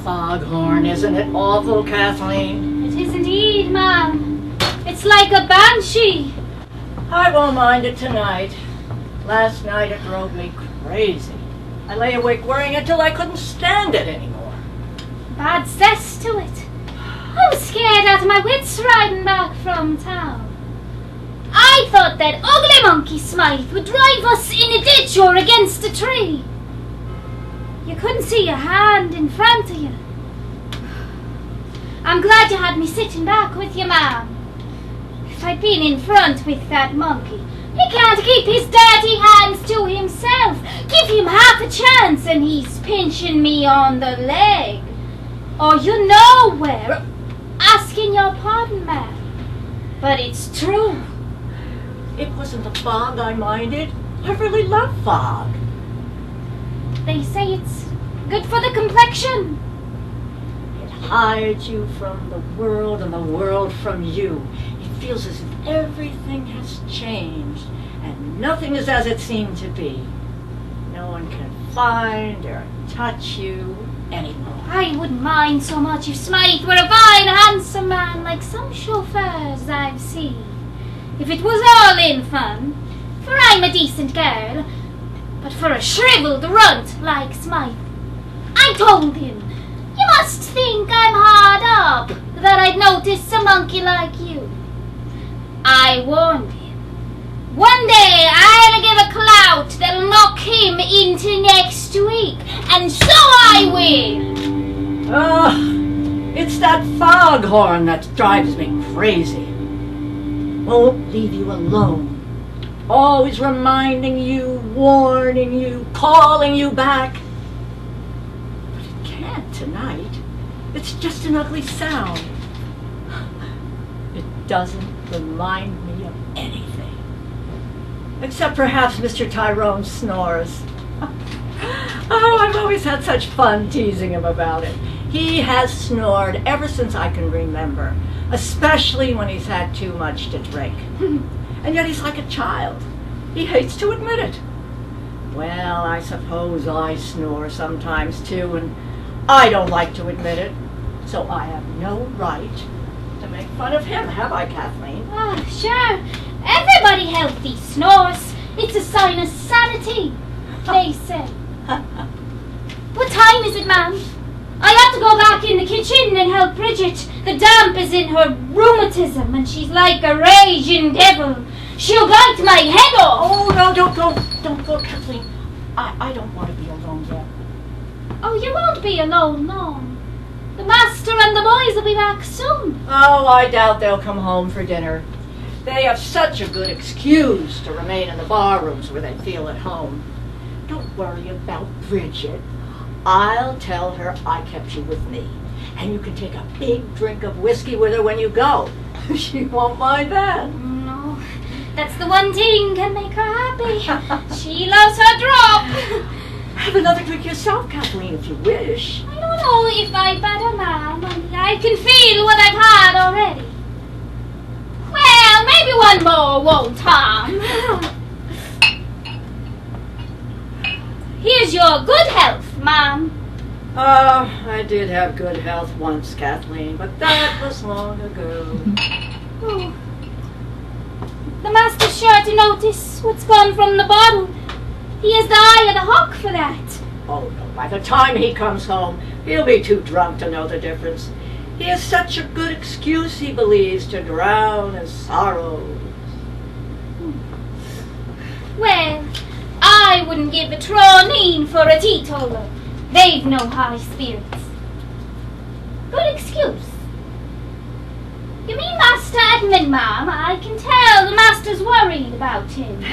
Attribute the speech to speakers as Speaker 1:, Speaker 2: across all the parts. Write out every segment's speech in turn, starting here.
Speaker 1: Foghorn, isn't it awful, Kathleen?
Speaker 2: It is indeed, ma'am. It's like a banshee.
Speaker 1: I won't mind it tonight. Last night it drove me crazy. I lay awake worrying until I couldn't stand it anymore.
Speaker 2: Bad cess to it. I was scared out of my wits riding back from town. I thought that ugly monkey Smythe would drive us in a ditch or against a tree. You couldn't see a hand in front of you. I'm glad you had me sitting back with you, ma'am. If I'd been in front with that monkey, he can't keep his dirty hands to himself. Give him half a chance and he's pinching me on the leg. Or you know where. Asking your pardon, ma'am. But it's true.
Speaker 1: It wasn't the fog I minded. I really love fog.
Speaker 2: They say it's good for the complexion.
Speaker 1: It hides you from the world and the world from you. It feels as if everything has changed and nothing is as it seemed to be. No one can find or touch you anymore.
Speaker 2: I wouldn't mind so much if Smythe were a fine, handsome man like some chauffeurs I've seen. If it was all in fun, for I'm a decent girl. But for a shriveled runt like Smythe, I told him, you must think I'm hard up that I'd notice a monkey like you. I warned him. One day I'll give a clout that'll knock him into next week, and so I will.
Speaker 1: It's that foghorn that drives me crazy. Won't leave you alone. Always reminding you, warning you, calling you back. But it can't tonight. It's just an ugly sound. It doesn't remind me of anything. Except perhaps Mr. Tyrone's snores. Oh, I've always had such fun teasing him about it. He has snored ever since I can remember, especially when he's had too much to drink. And yet he's like a child. He hates to admit it. Well, I suppose I snore sometimes too, and I don't like to admit it. So I have no right to make fun of him, have I, Kathleen?
Speaker 2: Oh, sure. Everybody healthy snores. It's a sign of sanity, they say. What time is it, ma'am? I have to go back in the kitchen and help Bridget. The damp is in her rheumatism, and she's like a raging devil. She'll bite my head off.
Speaker 1: Oh, no, don't go, Kathleen. I don't want to be alone yet.
Speaker 2: Oh, you won't be alone, no. The master and the boys will be back soon.
Speaker 1: Oh, I doubt they'll come home for dinner. They have such a good excuse to remain in the bar rooms where they feel at home. Don't worry about Bridget. I'll tell her I kept you with me. And you can take a big drink of whiskey with her when you go. She won't mind that.
Speaker 2: No, that's the one thing can make her happy. She loves her drop.
Speaker 1: Have another drink yourself, Kathleen, if you wish.
Speaker 2: I don't know if I'd better, ma'am. I can feel what I've had already. Well, maybe one more won't harm. Here's your good health, ma'am.
Speaker 1: Oh, I did have good health once, Kathleen, but that was long ago.
Speaker 2: Oh. The master's sure to notice what's gone from the bottle. He has the eye of the hawk for that.
Speaker 1: Oh, no, by the time he comes home, he'll be too drunk to know the difference. He has such a good excuse, he believes, to drown his sorrows.
Speaker 2: Well, I wouldn't give a tronine for a teetotaler. They've no high spirits. Good excuse. You mean Master Edmund, ma'am? I can tell the master's worried about him.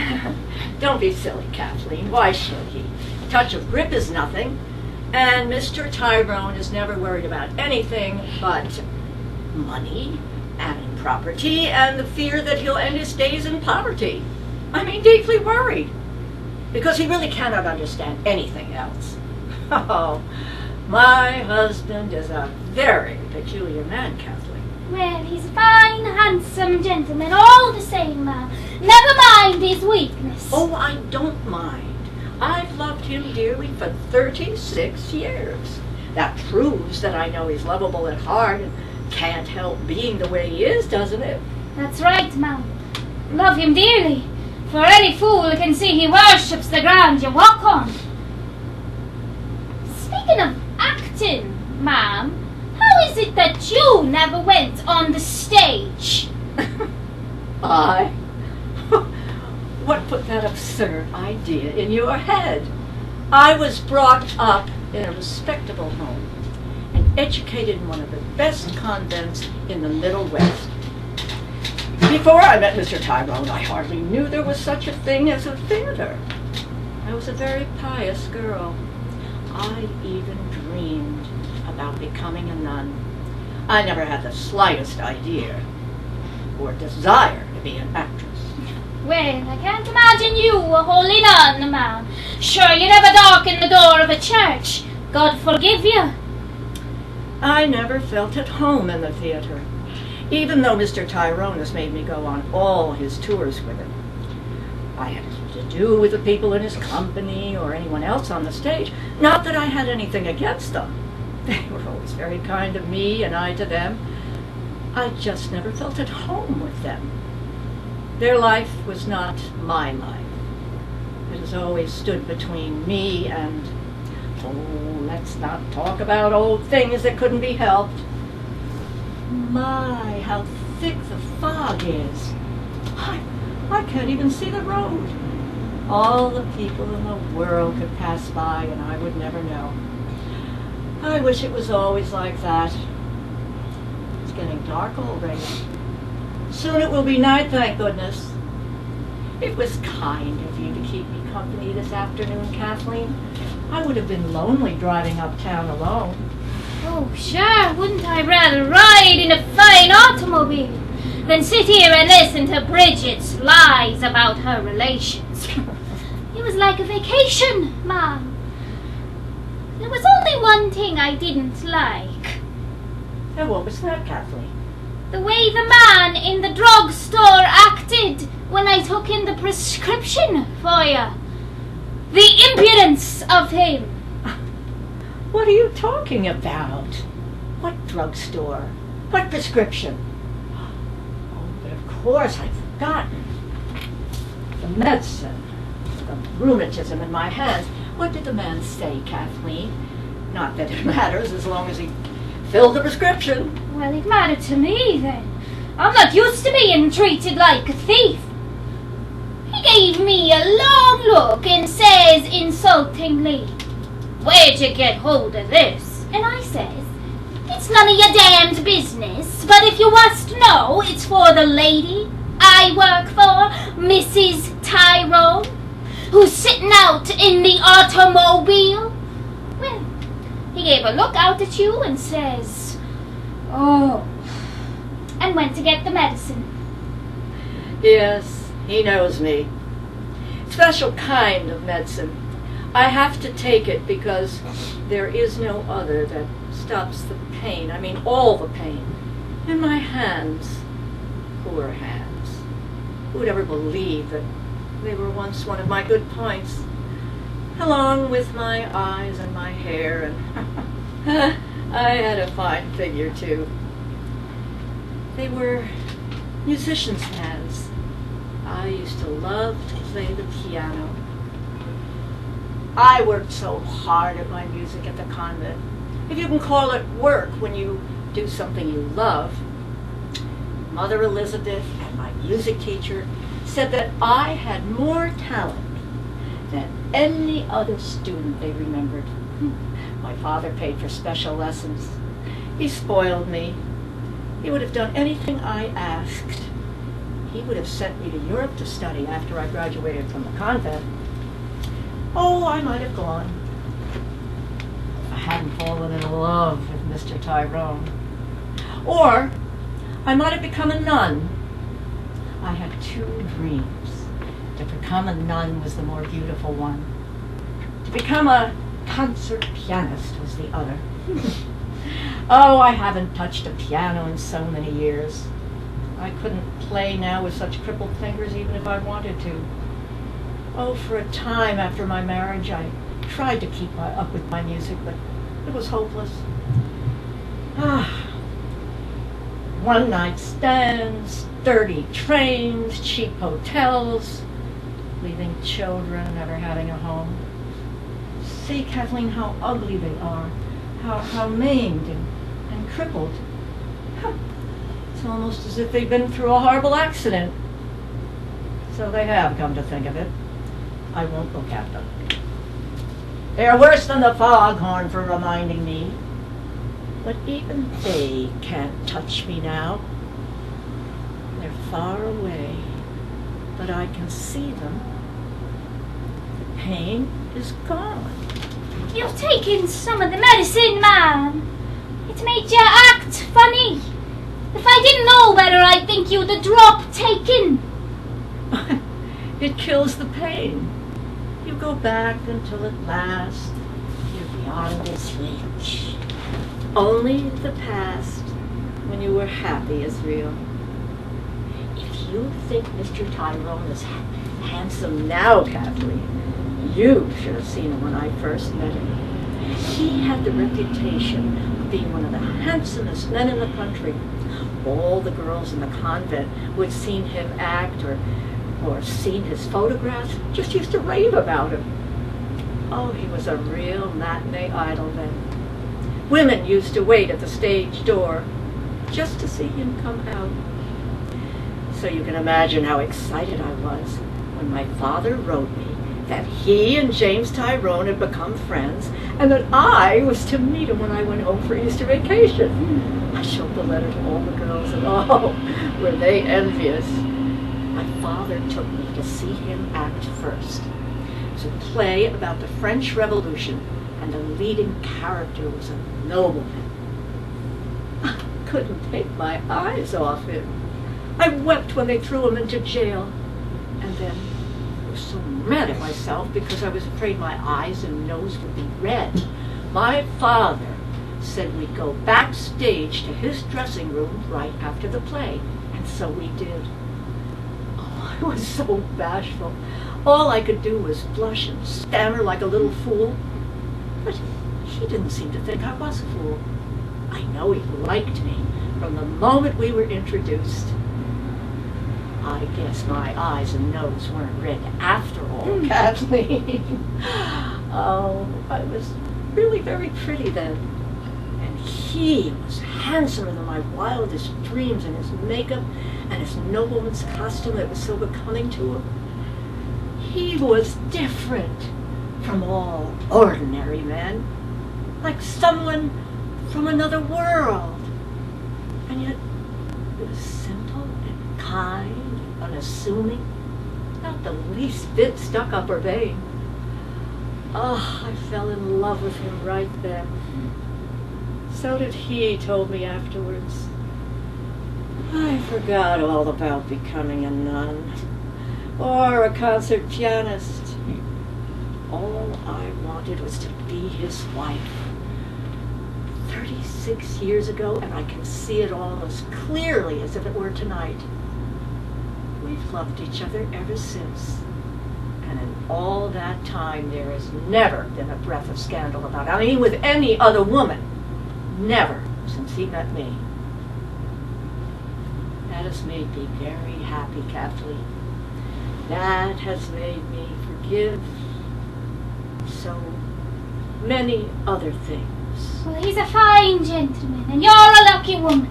Speaker 1: Don't be silly, Kathleen. Why should he? A touch of grip is nothing. And Mr. Tyrone is never worried about anything but money and property and the fear that he'll end his days in poverty. I mean, deeply worried. Because he really cannot understand anything else. Oh, my husband is a very peculiar man, Kathleen.
Speaker 2: Well, he's a fine, handsome gentleman, all the same, ma'am. Never mind his weakness.
Speaker 1: Oh, I don't mind. I've loved him dearly for 36 years. That proves that I know he's lovable at heart and can't help being the way he is, doesn't it?
Speaker 2: That's right, ma'am. Love him dearly, for any fool can see he worships the ground you walk on. Speaking of acting, ma'am, how is it that you never went on the stage?
Speaker 1: I? What put that absurd idea in your head? I was brought up in a respectable home and educated in one of the best convents in the Middle West. Before I met Mr. Tyrone, I hardly knew there was such a thing as a theater. I was a very pious girl. I even dreamed about becoming a nun. I never had the slightest idea or desire to be an actress.
Speaker 2: Well, I can't imagine you a holy nun, ma'am. Sure, you never darkened the door of a church. God forgive you.
Speaker 1: I never felt at home in the theater, even though Mr. Tyrone has made me go on all his tours with him. I had nothing to do with the people in his company or anyone else on the stage. Not that I had anything against them. They were always very kind to me and I to them. I just never felt at home with them. Their life was not my life. It has always stood between me and, oh, let's not talk about old things that couldn't be helped. My, how thick the fog is. I can't even see the road. All the people in the world could pass by and I would never know. I wish it was always like that. It's getting dark already. Soon it will be night, thank goodness. It was kind of you to keep me company this afternoon, Kathleen. I would have been lonely driving uptown alone.
Speaker 2: Oh, sure, wouldn't I rather ride in a fine automobile than sit here and listen to Bridget's lies about her relations? It was like a vacation, ma'am. There was only one thing I didn't like.
Speaker 1: And what was that, Kathleen?
Speaker 2: The way the man in the drugstore acted when I took in the prescription for you. The impudence of him.
Speaker 1: What are you talking about? What drugstore? What prescription? Oh, but of course I'd forgotten. The medicine, the rheumatism in my hands. What did the man say, Kathleen? Not that it matters as long as he filled the prescription.
Speaker 2: Well, it mattered to me then. I'm not used to being treated like a thief. He gave me a long look and says insultingly, "Where'd you get hold of this?" And I says, "It's none of your damned business, but if you want to know, it's for the lady I work for, Mrs. Tyrone, who's sitting out in the automobile." Well, he gave a look out at you and says, "Oh," and went to get the medicine.
Speaker 1: Yes, he knows me. Special kind of medicine. I have to take it because there is no other that stops the pain. I mean, all the pain. In my hands. Poor hands. Who would ever believe that they were once one of my good points? Along with my eyes and my hair, and I had a fine figure too. They were musicians' hands. I used to love to play the piano. I worked so hard at my music at the convent. If you can call it work when you do something you love. Mother Elizabeth and my music teacher said that I had more talent than any other student they remembered. My father paid for special lessons. He spoiled me. He would have done anything I asked. He would have sent me to Europe to study after I graduated from the convent. Oh, I might have gone if I hadn't fallen in love with Mr. Tyrone. Or I might have become a nun. I had two dreams. To become a nun was the more beautiful one. To become a concert pianist was the other. Oh, I haven't touched a piano in so many years. I couldn't play now with such crippled fingers even if I wanted to. Oh, for a time after my marriage, I tried to keep up with my music, but it was hopeless. One-night stands, dirty trains, cheap hotels, leaving children, never having a home. See, Kathleen, how ugly they are, how maimed and crippled. It's almost as if they've been through a horrible accident. So they have, come to think of it. I won't look at them. They're worse than the foghorn for reminding me. But even they can't touch me now. They're far away, but I can see them. The pain is gone.
Speaker 2: You've taken some of the medicine, man. It made you act funny. If I didn't know better, I'd think you'd a drop taken.
Speaker 1: It kills the pain. You go back until at last you're beyond its reach. Only the past, when you were happy, is real. If you think Mr. Tyrone is handsome now, Kathleen, you should have seen him when I first met him. He had the reputation of being one of the handsomest men in the country. All the girls in the convent who had seen him act or seen his photographs just used to rave about him. Oh, he was a real matinee idol then. Women used to wait at the stage door just to see him come out. So you can imagine how excited I was when my father wrote me that he and James Tyrone had become friends and that I was to meet him when I went home for Easter vacation. I showed the letter to all the girls and oh, were they envious. My father took me to see him act first. It was a play about the French Revolution, and the leading character was a nobleman. I couldn't take my eyes off him. I wept when they threw him into jail. And then I was so mad at myself because I was afraid my eyes and nose would be red. My father said we'd go backstage to his dressing room right after the play, and so we did. Oh, I was so bashful. All I could do was blush and stammer like a little fool. But he didn't seem to think I was a fool. I know he liked me from the moment we were introduced. I guess my eyes and nose weren't red after all, Kathleen. Oh, I was really very pretty then. And he was handsomer than my wildest dreams, and his makeup and his nobleman's costume that was so becoming to him. He was different from all ordinary men, like someone from another world. And yet he was simple and kind and unassuming, not the least bit stuck up or vain. Oh, I fell in love with him right then. So did he, told me afterwards. I forgot all about becoming a nun or a concert pianist. All I wanted was to be his wife. 36 years ago, and I can see it all as clearly as if it were tonight. We've loved each other ever since. And in all that time, there has never been a breath of scandal about it. I mean, with any other woman. Never, since he met me. That has made me very happy, Kathleen. That has made me forgive so many other things.
Speaker 2: Well, he's a fine gentleman, and you're a lucky woman.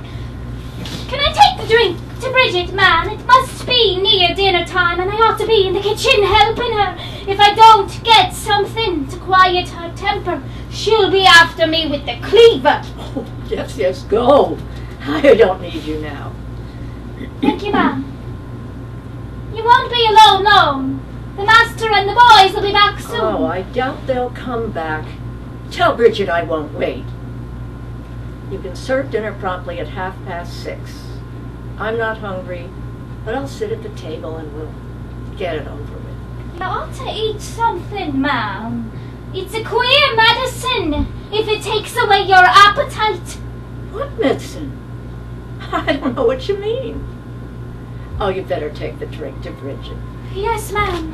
Speaker 2: Can I take the drink to Bridget, man? It must be near dinner time, and I ought to be in the kitchen helping her. If I don't get something to quiet her temper, She'll be after me with the cleaver.
Speaker 1: Oh, yes, yes, go. I don't need you now.
Speaker 2: Thank you, ma'am. You won't be alone long. The master and the boys will be back soon.
Speaker 1: Oh, I doubt they'll come back. Tell Bridget I won't wait. You can serve dinner promptly at 6:30. I'm not hungry, but I'll sit at the table and we'll get it over with.
Speaker 2: You ought to eat something, ma'am. It's a queer medicine if it takes away your appetite.
Speaker 1: What medicine? I don't know what you mean. Oh, you better take the drink to Bridget.
Speaker 2: Yes, ma'am.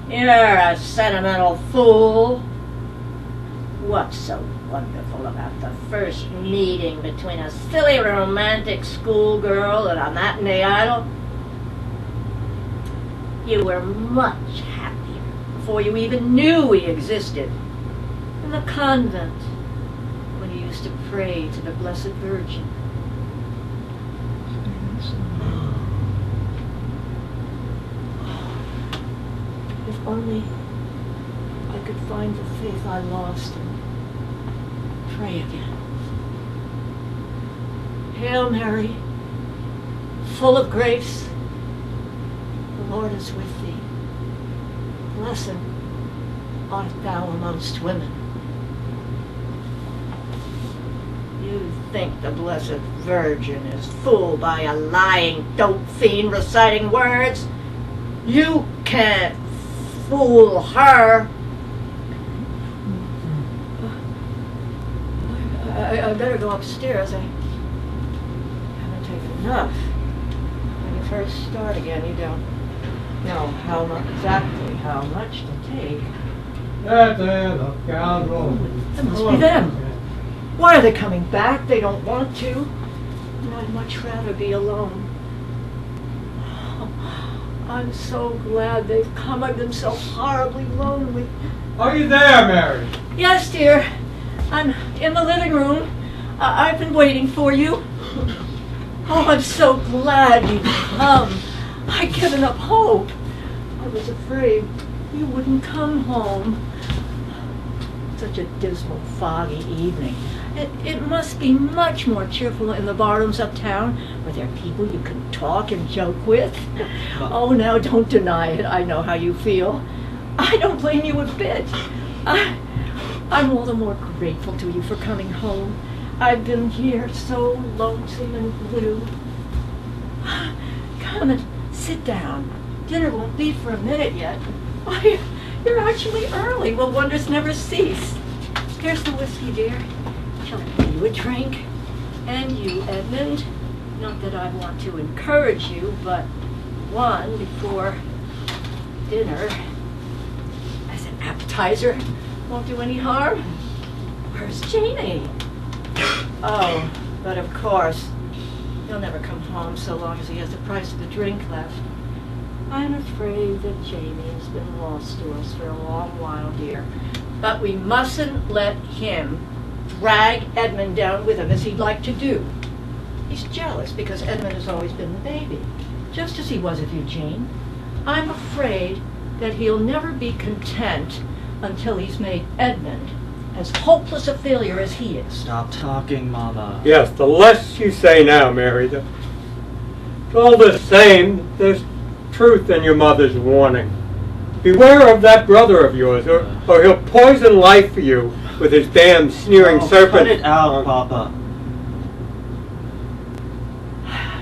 Speaker 1: You're a sentimental fool. What's so wonderful about the first meeting between a silly romantic schoolgirl and a matinee idol? You were much happier before you even knew we existed. In the convent, when you used to pray to the Blessed Virgin. If only I could find the faith I lost and pray again. Hail Mary, full of grace, the Lord is with thee. Blessed art thou amongst women. You think the Blessed Virgin is fooled by a lying dope fiend reciting words? You can't fool her. I better go upstairs. I haven't taken enough. When you first start again, you don't know exactly how much to take.
Speaker 3: That must
Speaker 1: be them. Why are they coming back? They don't want to. And I'd much rather be alone. I'm so glad they've come. I've been so horribly lonely.
Speaker 3: Are you there, Mary?
Speaker 1: Yes, dear. I'm in the living room. I've been waiting for you. Oh, I'm so glad you've come. I'd given up hope. I was afraid you wouldn't come home. Such a dismal, foggy evening. It must be much more cheerful in the barrooms uptown, where there are people you can talk and joke with. Oh, now don't deny it. I know how you feel. I don't blame you a bit. I'm all the more grateful to you for coming home. I've been here so lonesome and blue. Come and sit down. Dinner won't be for a minute yet. Why, you're actually early. Well, wonders never cease. Here's the whiskey, dear. Shall I give you a drink? And you, Edmund. Not that I want to encourage you, but one before dinner as an appetizer won't do any harm. Where's Jamie? Oh, but of course, he'll never come home so long as he has the price of the drink left. I'm afraid that Jamie has been lost to us for a long while, dear. But we mustn't let him drag Edmund down with him as he'd like to do. He's jealous because Edmund has always been the baby, just as he was with Eugene. I'm afraid that he'll never be content until he's made Edmund as hopeless a failure as he is.
Speaker 4: Stop talking, Mama.
Speaker 3: Yes, the less you say now, Mary. It's all the same. There's truth in your mother's warning. Beware of that brother of yours, or he'll poison life for you with his damn sneering serpent.
Speaker 4: Cut it out, Papa.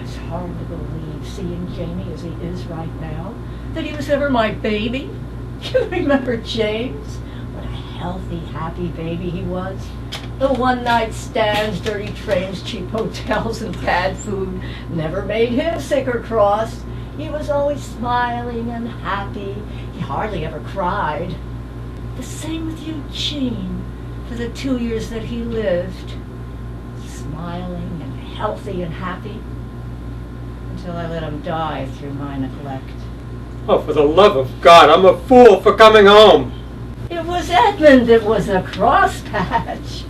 Speaker 1: It's hard to believe, seeing Jamie as he is right now, that he was ever my baby. You remember James? What a healthy, happy baby he was. The one-night stands, dirty trains, cheap hotels, and bad food never made him sick or cross. He was always smiling and happy. He hardly ever cried. The same with Eugene. for the 2 years that he lived, smiling and healthy and happy, until I let him die through my neglect.
Speaker 3: Oh, for the love of God, I'm a fool for coming home.
Speaker 1: It was Edmund that was a crosspatch.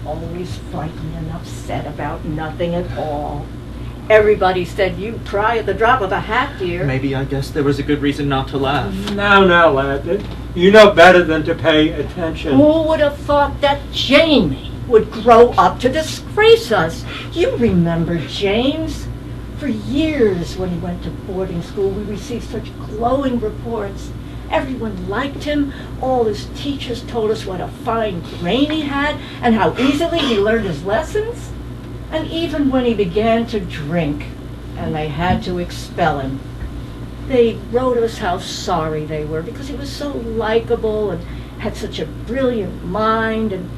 Speaker 1: Always frightened and upset about nothing at all. Everybody said you'd cry at the drop of a hat, dear.
Speaker 4: Maybe I guess there was a good reason not to laugh.
Speaker 3: Now, lad, you know better than to pay attention.
Speaker 1: Who would have thought that Jamie would grow up to disgrace us? You remember James? For years when he went to boarding school, we received such glowing reports. Everyone liked him. All his teachers told us what a fine brain he had and how easily he learned his lessons. And even when he began to drink and they had to expel him, they wrote us how sorry they were because he was so likable and had such a brilliant mind, and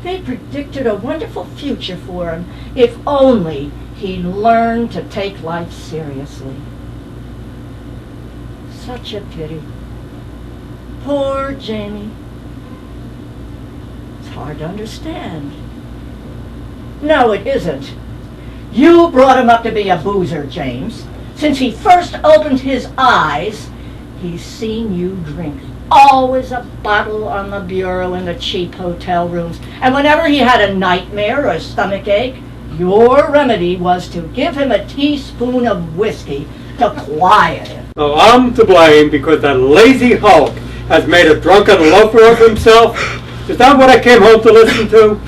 Speaker 1: they predicted a wonderful future for him if only he learned to take life seriously. Such a pity. Poor Jamie. It's hard to understand. No, it isn't. You brought him up to be a boozer, James. Since he first opened his eyes, he's seen you drink. Always a bottle on the bureau in the cheap hotel rooms. And whenever he had a nightmare or a stomach ache, your remedy was to give him a teaspoon of whiskey to quiet him.
Speaker 3: Oh, I'm to blame because that lazy Hulk has made a drunken loafer of himself? Is that what I came home to listen to?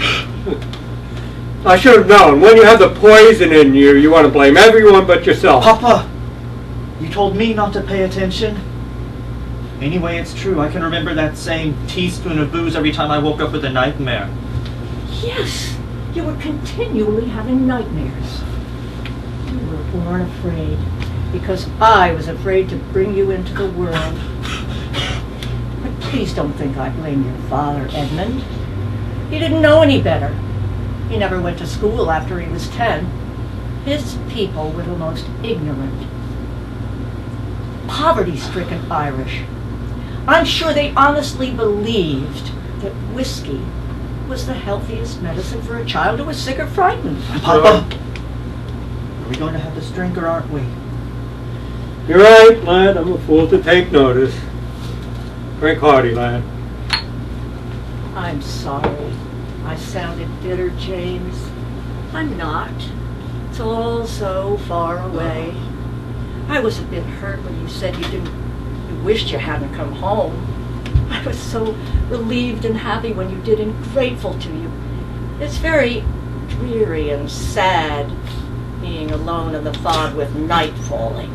Speaker 3: I should have known. When you have the poison in you, you want to blame everyone but yourself.
Speaker 4: Papa! You told me not to pay attention. Anyway, it's true. I can remember that same teaspoon of booze every time I woke up with a nightmare.
Speaker 1: Yes, you were continually having nightmares. You were born afraid because I was afraid to bring you into the world. But please don't think I blame your father, Edmund. He didn't know any better. He never went to school after he was 10. His people were the most ignorant, poverty-stricken Irish. I'm sure they honestly believed that whiskey was the healthiest medicine for a child who was sick or frightened.
Speaker 4: Papa! Are we going to have this drink or aren't we?
Speaker 3: You're right, lad. I'm a fool to take notice. Drink hearty, lad.
Speaker 1: I'm sorry. I sounded bitter, James. I'm not. It's all so far away. I was a bit hurt when you said you wished you hadn't come home. I was so relieved and happy when you did and grateful to you. It's very dreary and sad being alone in the fog with night falling.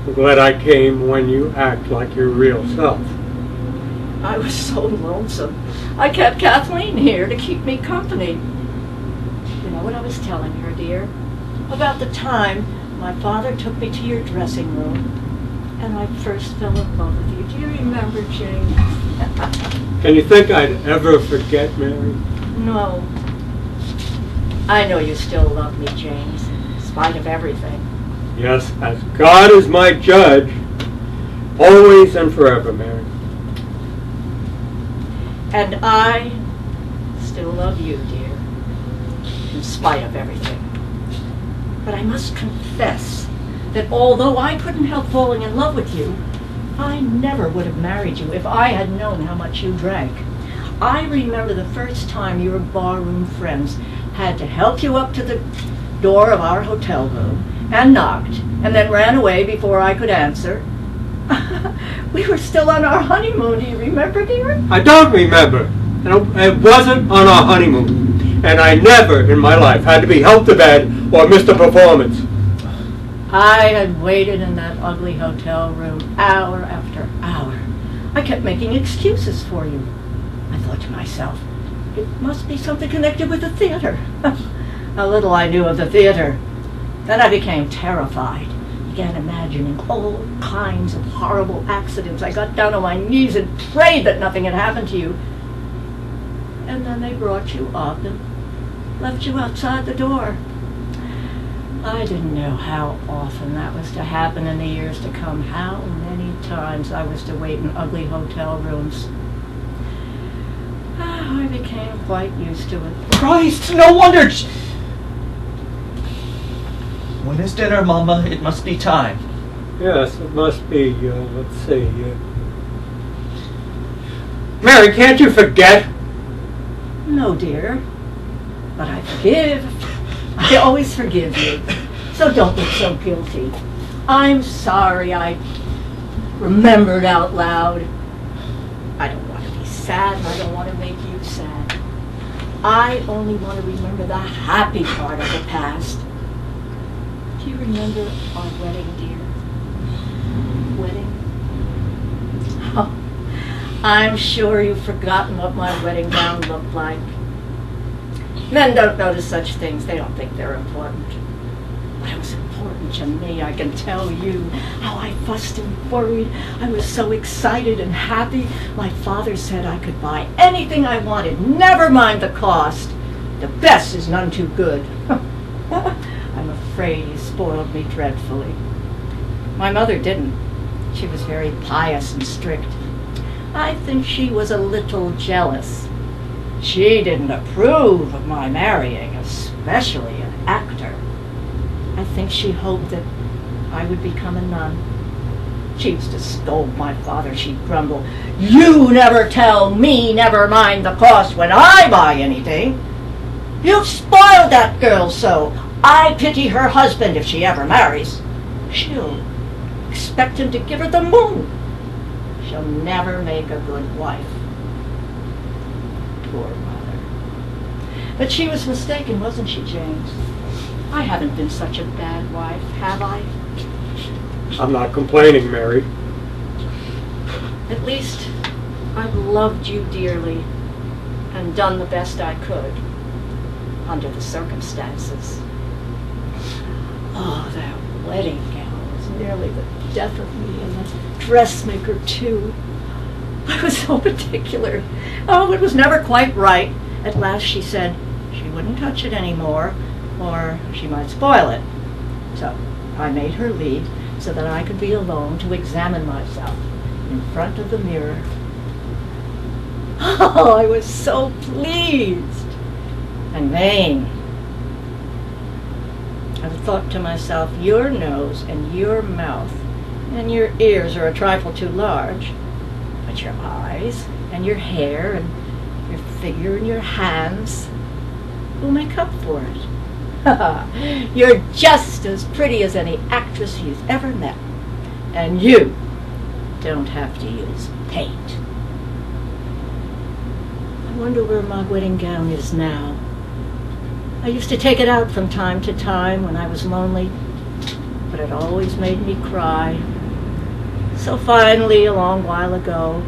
Speaker 3: I'm glad I came when you act like your real self.
Speaker 1: I was so lonesome. I kept Kathleen here to keep me company. You know what I was telling her, dear? About the time my father took me to your dressing room and I first fell in love with you. Do you remember, James?
Speaker 3: Can you think I'd ever forget, Mary?
Speaker 1: No. I know you still love me, James, in spite of everything.
Speaker 3: Yes, as God is my judge, always and forever, Mary.
Speaker 1: And I still love you, dear, in spite of everything. But I must confess that although I couldn't help falling in love with you, I never would have married you if I had known how much you drank. I remember the first time your barroom friends had to help you up to the door of our hotel room and knocked and then ran away before I could answer. We were still on our honeymoon, do you remember, dear?
Speaker 3: I don't remember. It wasn't on our honeymoon. And I never in my life had to be helped to bed or missed a performance.
Speaker 1: I had waited in that ugly hotel room hour after hour. I kept making excuses for you. I thought to myself, it must be something connected with the theater. How little I knew of the theater. Then I became terrified. Began imagining all kinds of horrible accidents. I got down on my knees and prayed that nothing had happened to you. And then they brought you up and left you outside the door. I didn't know how often that was to happen in the years to come, how many times I was to wait in ugly hotel rooms. I became quite used to it.
Speaker 4: Christ, no wonder. When is dinner, Mama? It must be time.
Speaker 3: Yes, it must be, let's see. Mary, can't you forget?
Speaker 1: No, dear. But I forgive. I always forgive you. So don't look so guilty. I'm sorry I remembered out loud. I don't want to be sad, and I don't want to make you sad. I only want to remember the happy part of the past. Do you remember our wedding, dear? Wedding? Oh, I'm sure you've forgotten what my wedding gown looked like. Men don't notice such things. They don't think they're important. But it was important to me, I can tell you. How I fussed and worried. I was so excited and happy. My father said I could buy anything I wanted, never mind the cost. The best is none too good. I'm afraid he spoiled me dreadfully. My mother didn't. She was very pious and strict. I think she was a little jealous. She didn't approve of my marrying, especially an actor. I think she hoped that I would become a nun. She used to scold my father. She'd grumble, "You never tell me, never mind the cost when I buy anything. You've spoiled that girl so. I pity her husband if she ever marries. She'll expect him to give her the moon. She'll never make a good wife." Poor mother. But she was mistaken, wasn't she, James? I haven't been such a bad wife, have I?
Speaker 3: I'm not complaining, Mary.
Speaker 1: At least I've loved you dearly and done the best I could under the circumstances. Oh, that wedding gown was nearly the death of me, and the dressmaker too. I was so particular. Oh, it was never quite right. At last she said she wouldn't touch it anymore, or she might spoil it. So I made her leave so that I could be alone to examine myself in front of the mirror. Oh, I was so pleased and vain. I thought to myself, your nose and your mouth and your ears are a trifle too large, but your eyes and your hair and your figure and your hands will make up for it. You're just as pretty as any actress you've ever met, and you don't have to use paint. I wonder where my wedding gown is now. I used to take it out from time to time when I was lonely, but it always made me cry. So finally, a long while ago,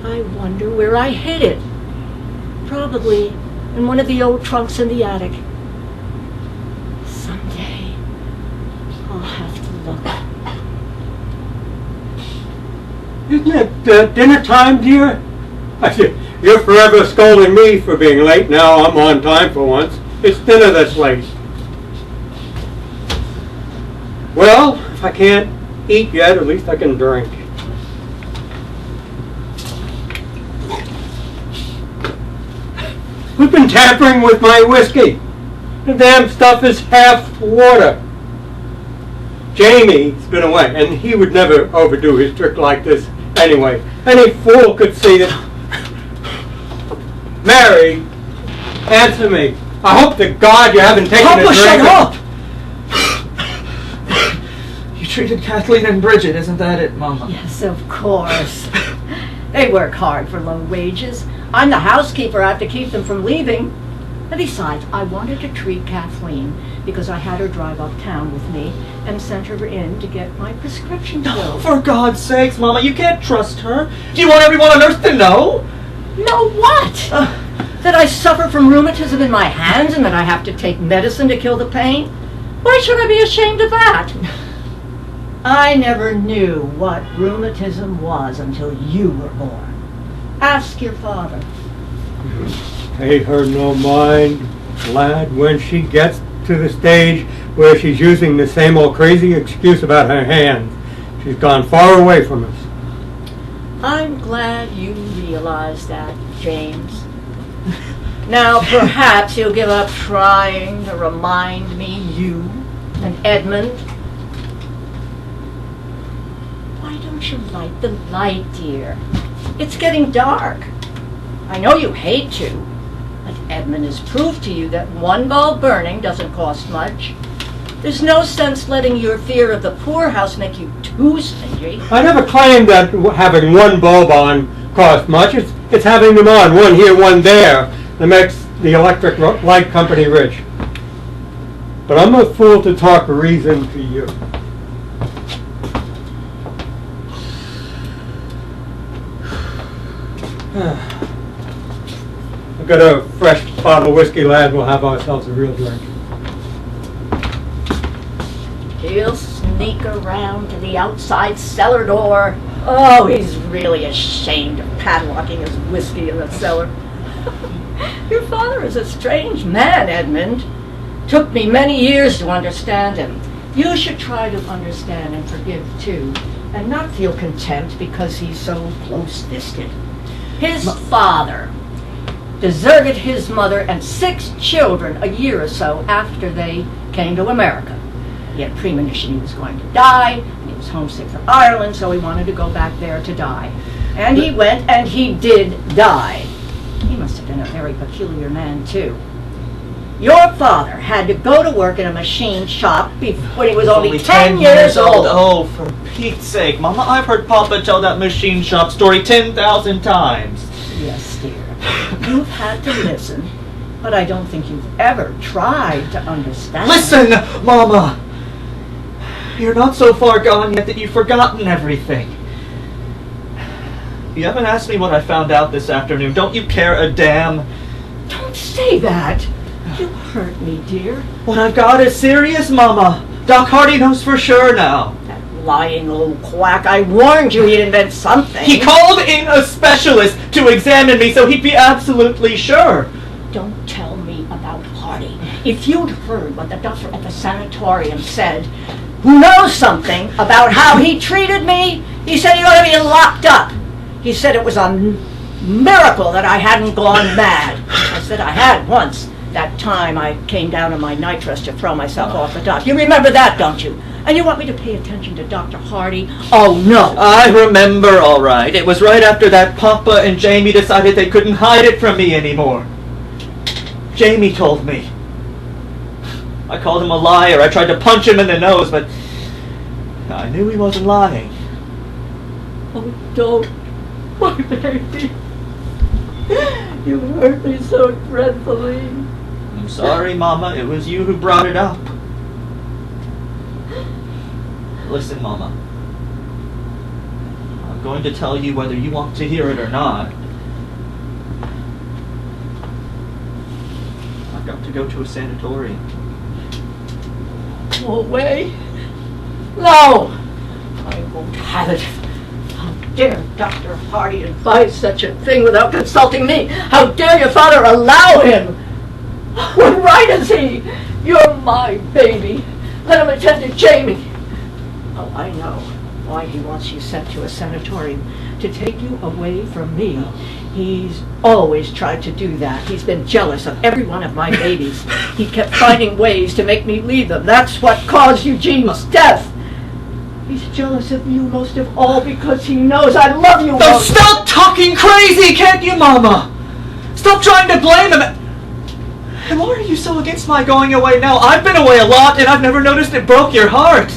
Speaker 1: I wonder where I hid it. Probably in one of the old trunks in the attic. Someday, I'll have to look.
Speaker 3: Isn't it dinner time, dear? You're forever scolding me for being late. Now I'm on time for once. It's dinner that's late. Well, if I can't eat yet, at least I can drink. Who's been tampering with my whiskey? The damn stuff is half water. Jamie's been away, and he would never overdo his trick like this anyway. Any fool could see that. Mary, answer me. I hope to God you haven't taken a drink.
Speaker 4: Shut up! You treated Kathleen and Bridget, isn't that it, Mama?
Speaker 1: Yes, of course. They work hard for low wages. I'm the housekeeper. I have to keep them from leaving. And besides, I wanted to treat Kathleen because I had her drive uptown with me and sent her in to get my prescription filled.
Speaker 4: For God's sakes, Mama, you can't trust her. Do you want everyone on earth to know?
Speaker 1: Know what? That I suffer from rheumatism in my hands and that I have to take medicine to kill the pain? Why should I be ashamed of that? I never knew what rheumatism was until you were born. Ask your father.
Speaker 3: Pay her no mind, lad, when she gets to the stage where she's using the same old crazy excuse about her hands. She's gone far away from us.
Speaker 1: I'm glad you realize that, James. Now perhaps you'll give up trying to remind me you and Edmund. Why don't you light the light, dear? It's getting dark. I know you hate to, but Edmund has proved to you that one bulb burning doesn't cost much. There's no sense letting your fear of the poorhouse make you too stingy.
Speaker 3: I never claimed that having one bulb on cost much. It's having them on, one here, one there, that makes the electric light company rich. But I'm a fool to talk reason to you. I've got a fresh bottle of whiskey, lad. We'll have ourselves a real drink.
Speaker 1: He'll sneak around to the outside cellar door. Oh, he's really ashamed of padlocking his whiskey in the cellar. Your father is a strange man, Edmund. Took me many years to understand him. You should try to understand and forgive, too, and not feel contempt because he's so close-fisted. His father deserted his mother and 6 children a year or so after they came to America. He had premonition he was going to die, and he was homesick for Ireland, so he wanted to go back there to die. And he went, and he did die. He must have been a very peculiar man, too. Your father had to go to work in a machine shop when he was only 10 years old.
Speaker 4: Oh, for Pete's sake, Mama, I've heard Papa tell that machine shop story 10,000 times.
Speaker 1: Yes, dear. You've had to listen, but I don't think you've ever tried to understand.
Speaker 4: Listen, Mama! You're not so far gone yet that you've forgotten everything. You haven't asked me what I found out this afternoon. Don't you care a damn?
Speaker 1: Don't say that. You hurt me, dear.
Speaker 4: What I've got is serious, Mama. Doc Hardy knows for sure now.
Speaker 1: That lying old quack. I warned you he'd invent something.
Speaker 4: He called in a specialist to examine me so he'd be absolutely sure.
Speaker 1: Don't tell me about Hardy. If you'd heard what the doctor at the sanatorium said, who knows something about how he treated me, he said he ought to be locked up. He said it was a miracle that I hadn't gone mad. I said I had once. That time I came down on my night dress to throw myself off the dock. You remember that, don't you? And you want me to pay attention to Dr. Hardy? Oh, no.
Speaker 4: I remember, all right. It was right after that Papa and Jamie decided they couldn't hide it from me anymore. Jamie told me. I called him a liar. I tried to punch him in the nose, but I knew he wasn't lying.
Speaker 1: Oh, don't. My baby. You hurt me so dreadfully.
Speaker 4: I'm sorry, Mama. It was you who brought it up. Listen, Mama. I'm going to tell you whether you want to hear it or not. I've got to go to a sanatorium.
Speaker 1: Go away. No. I won't have it. How dare Dr. Hardy advise such a thing without consulting me? How dare your father allow him? What right has he? You're my baby. Let him attend to Jamie. Oh, I know why he wants you sent to a sanatorium, to take you away from me. He's always tried to do that. He's been jealous of every one of my babies. He kept finding ways to make me leave them. That's what caused Eugene's death. He's jealous of you most of all because he knows I love you.
Speaker 4: Oh, stop talking crazy, can't you, Mama? Stop trying to blame him. And why are you so against my going away now? I've been away a lot, and I've never noticed it broke your heart.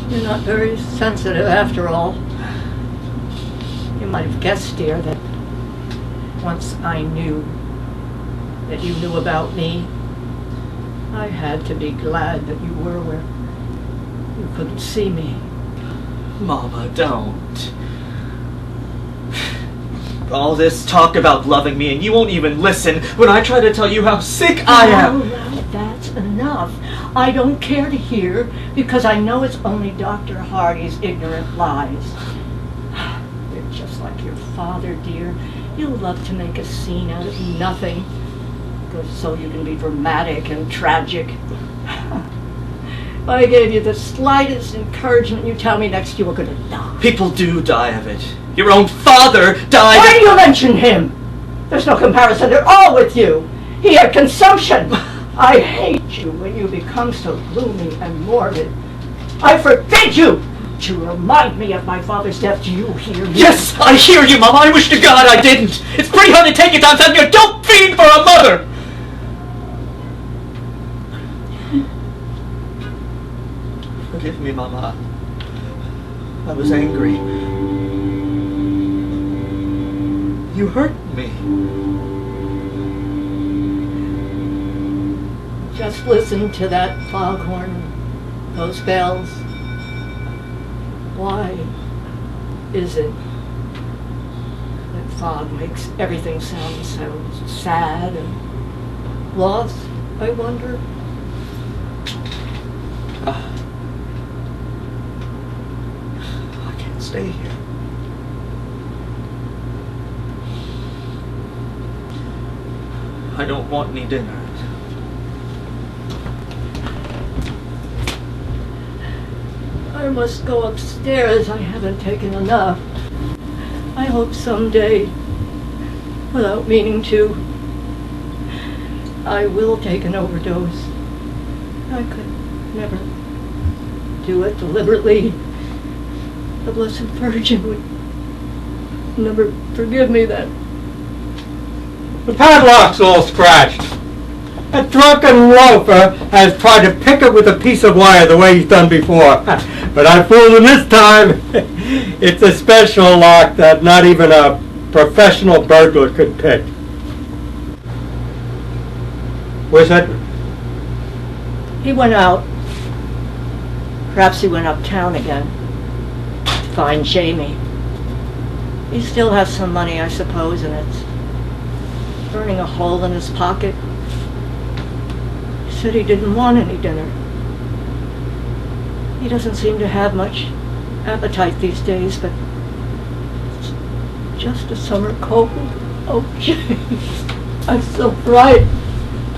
Speaker 1: You're not very sensitive after all. You might have guessed, dear, that once I knew that you knew about me, I had to be glad that you were where you couldn't see me.
Speaker 4: Mama, don't. All this talk about loving me, and you won't even listen when I try to tell you how sick I am.
Speaker 1: Well, that's enough. I don't care to hear, because I know it's only Dr. Hardy's ignorant lies. You're just like your father, dear. You love to make a scene out of nothing, so you can be dramatic and tragic. If I gave you the slightest encouragement, you tell me next you were going to die.
Speaker 4: People do die of it. Your own father died.
Speaker 1: Why do you mention him? There's no comparison at all with you. He had consumption. I hate you when you become so gloomy and morbid. I forbid you to remind me of my father's death. Do you hear me?
Speaker 4: Yes, I hear you, Mom. I wish to God I didn't. It's pretty hard to take it on telling you don't feed for a mother. Forgive me, Mama. I was angry. You hurt me.
Speaker 1: Just listen to that foghorn, those bells. Why is it that fog makes everything sound so sad and lost, I wonder?
Speaker 4: I can't stay here. I don't want any dinner.
Speaker 1: I must go upstairs. I haven't taken enough. I hope someday, without meaning to, I will take an overdose. I could never do it deliberately. The Blessed Virgin would never forgive me then.
Speaker 3: The padlock's all scratched. A drunken loafer has tried to pick it with a piece of wire the way he's done before. But I fooled him this time. It's a special lock that not even a professional burglar could pick. Where's Edmund?
Speaker 1: He went out. Perhaps he went uptown again to find Jamie. He still has some money, I suppose, and it's burning a hole in his pocket. He said he didn't want any dinner. He doesn't seem to have much appetite these days, but it's just a summer cold. Oh, jeez. I'm so frightened.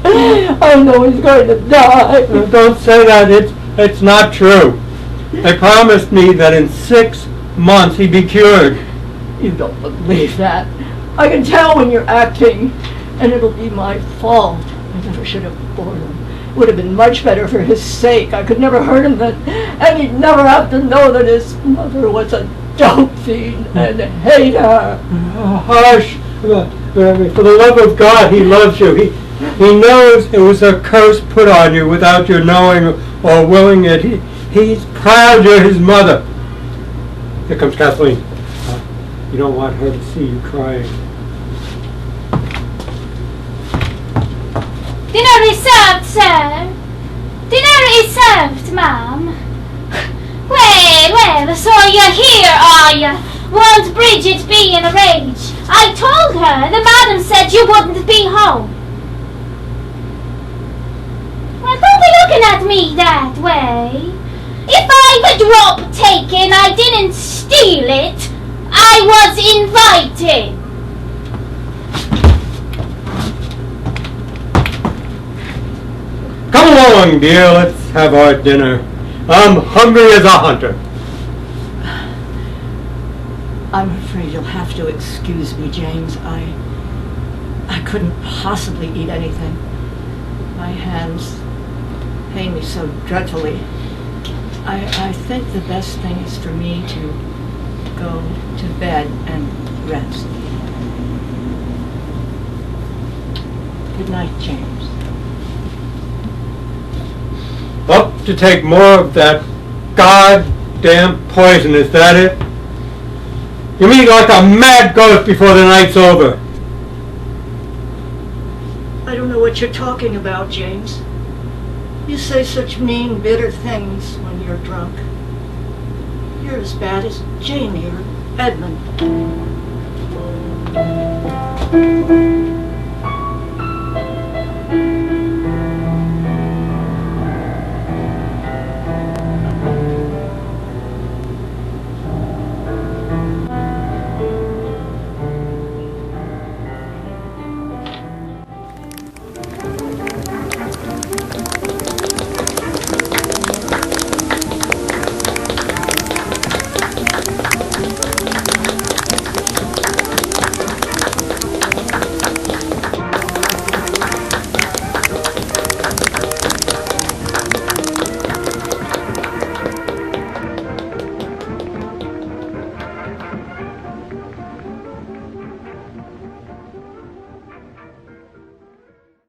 Speaker 1: I know he's going to die.
Speaker 3: Don't say that. It's not true. They promised me that in 6 months he'd be cured.
Speaker 1: You don't believe that. I can tell when you're acting, and it'll be my fault. I never should have borne him. It would have been much better for his sake. I could never hurt him then, and he'd never have to know that his mother was a dope fiend and hate her.
Speaker 3: Hush. For the love of God, he loves you. He knows it was a curse put on you without your knowing or willing it. He's proud you're his mother. Here comes Kathleen. You don't want her to see you crying.
Speaker 2: Dinner is served, sir. Dinner is served, ma'am. Well, so you're here, are you? Won't Bridget be in a rage? I told her the madam said you wouldn't be home. Well, don't be looking at me that way. If I've a drop taken, I didn't steal it. I was invited.
Speaker 3: Come along, dear. Let's have our dinner. I'm hungry as a hunter.
Speaker 1: I'm afraid you'll have to excuse me, James. I couldn't possibly eat anything. My hands pain me so dreadfully. I think the best thing is for me to go to bed and rest. Good night, James.
Speaker 3: Up to take more of that goddamn poison, is that it? You mean like a mad ghost before the night's over?
Speaker 1: I don't know what you're talking about, James. You say such mean, bitter things when you're drunk. You're as bad as Jamie or Edmund.